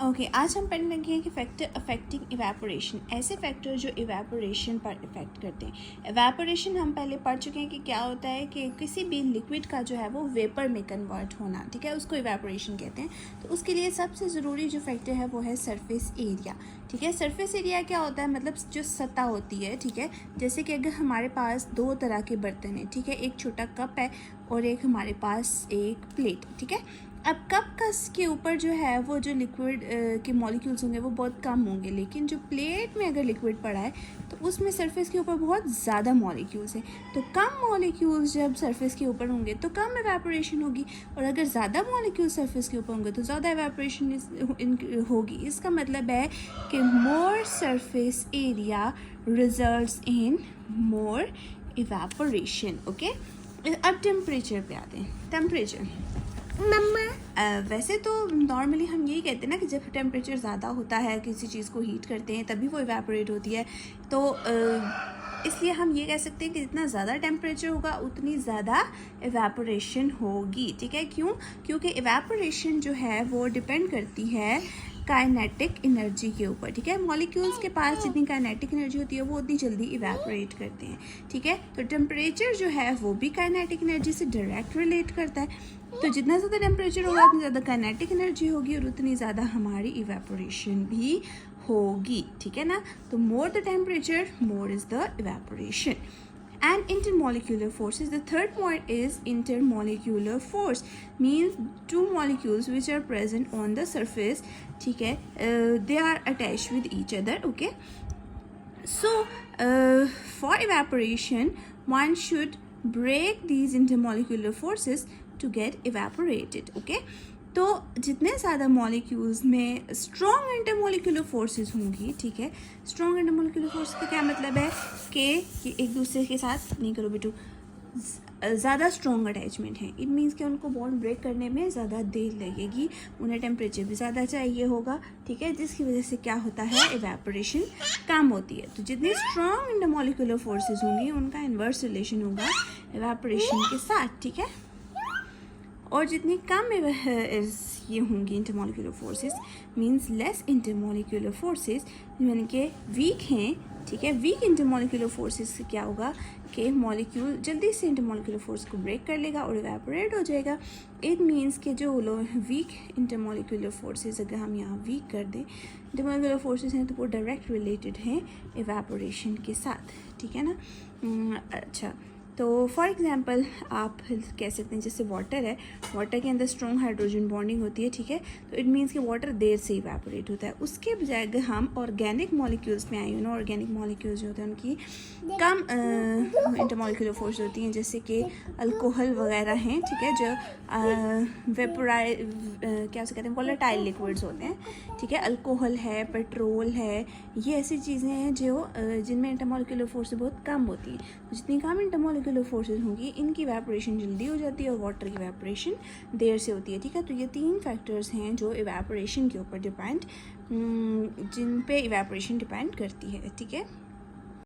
Okay आज हम पढ़ने लगे हैं कि फैक्टर अफेक्टिंग इवेपोरेशन, ऐसे फैक्टर जो इवेपोरेशन पर इफ़ेक्ट करते हैं। इवेपोरेशन हम पहले पढ़ चुके हैं कि क्या होता है कि किसी भी लिक्विड का जो है वो वेपर में कन्वर्ट होना, ठीक है, उसको इवेपोरेशन कहते हैं। तो उसके लिए सबसे ज़रूरी जो फैक्टर है वो है सरफेस एरिया, ठीक है। सरफेस एरिया क्या होता है, मतलब जो सतह होती है, ठीक है। जैसे कि अगर हमारे पास दो तरह के बर्तन हैं, ठीक है, एक छोटा कप है और एक हमारे पास एक प्लेट, ठीक है। अब कप का के ऊपर जो है वो जो लिक्विड के मॉलिक्यूल्स होंगे वो बहुत कम होंगे, लेकिन जो प्लेट में अगर लिक्विड पड़ा है तो उसमें सरफेस के ऊपर बहुत ज़्यादा मॉलिक्यूल्स हैं। तो कम मॉलिक्यूल्स जब सरफेस के ऊपर होंगे तो कम इवेपोरेशन होगी, और अगर ज़्यादा मॉलिक्यूल्स सरफेस के ऊपर होंगे तो ज़्यादा इवेपोरेशन होगी। इसका मतलब है कि more surface area results in more evaporation. Okay, अब टेम्परेचर पे आते हैं। टेम्परेचर वैसे तो नॉर्मली हम यही कहते हैं ना कि जब टेम्परेचर ज़्यादा होता है, किसी चीज़ को हीट करते हैं तभी वो इवेपोरेट होती है। तो इसलिए हम ये कह सकते हैं कि जितना ज़्यादा टेम्परेचर होगा उतनी ज़्यादा इवेपोरेशन होगी, ठीक है। क्यों? क्योंकि इवेपोरेशन जो है वो डिपेंड करती है काइनेटिक एनर्जी के ऊपर, ठीक है। मॉलिक्यूल्स के पास जितनी काइनेटिक एनर्जी होती है वो उतनी जल्दी इवेपोरेट करते हैं, ठीक है। तो टेम्परेचर जो है वो भी काइनेटिक एनर्जी से डायरेक्ट रिलेट करता है। तो जितना ज़्यादा टेम्परेचर होगा उतनी ज़्यादा काइनेटिक एनर्जी होगी और उतनी ज़्यादा हमारी इवेपोरेशन भी होगी, ठीक है ना। तो more the temperature more is the evaporation. And intermolecular forces, the third point is intermolecular force, means two molecules which are present on the surface, ठीक है, they are attached with each other, okay. So for evaporation one should break these intermolecular forces to get evaporated, okay. तो जितने ज़्यादा molecules में strong intermolecular forces होंगी, ठीक है। Strong intermolecular force का क्या मतलब है कि एक दूसरे के साथ नहीं करो बेटू, ज़्यादा स्ट्रॉन्ग अटैचमेंट है। इट मीन्स कि उनको बॉन्ड ब्रेक करने में ज़्यादा देर लगेगी, उन्हें टेम्परेचर भी ज़्यादा चाहिए होगा, ठीक है, जिसकी वजह से क्या होता है, इवेपोरेशन कम होती है। तो जितनी स्ट्रॉन्ग इंटरमोलिकुलर फोर्सेस होंगी उनका इन्वर्स रिलेशन होगा इवेपोरेशन के साथ, ठीक है। और जितनी कम ये होंगी intermolecular forces, means less intermolecular forces, यानी कि वीक हैं, ठीक है। वीक इंटरमोलिकुलर फोर्सेस से क्या होगा कि मॉलिक्यूल जल्दी से इंटरमोलिकुलर फोर्स को ब्रेक कर लेगा और इवेपोरेट हो जाएगा। इट मीन्स कि जो वीक इंटरमोलिकुलर फोर्सेस, अगर हम यहाँ वीक कर दें इंटरमोलिकुलर फोर्सेस हैं तो वो डायरेक्ट रिलेटेड हैं इवेपोरेशन के साथ, ठीक है ना। अच्छा, तो फॉर एग्जांपल आप कह सकते हैं जैसे वाटर है, वाटर के अंदर स्ट्रॉन्ग हाइड्रोजन बॉन्डिंग होती है, ठीक है। तो इट मीन्स कि वाटर देर से इवेपोरेट होता है। उसके बजाय अगर हम ऑर्गेनिक मॉलिक्यूल्स में आए, ऑर्गेनिक मॉलिक्यूल्स जो होते हैं उनकी कम इंटरमोलिकुलर फोर्स होती हैं, जैसे कि अल्कोहल वगैरह हैं, ठीक है, जो क्या से कहते हैं, वोलेटाइल लिक्विड्स होते हैं, ठीक है। अल्कोहल है, पेट्रोल है, ये ऐसी चीज़ें हैं जो जिनमें इंटरमोलिकुलर फोर्स बहुत कम होती हैं। तो जितनी कम इंटरमोलिकुलर फोर्सेस होंगी इनकी इवेपोरेशन जल्दी हो जाती है और वाटर की इवेपोरेशन देर से होती है, ठीक है। तो ये तीन फैक्टर्स हैं जो इवेपोरेशन के ऊपर डिपेंड, जिन पे इवेपोरेशन डिपेंड करती है, ठीक है।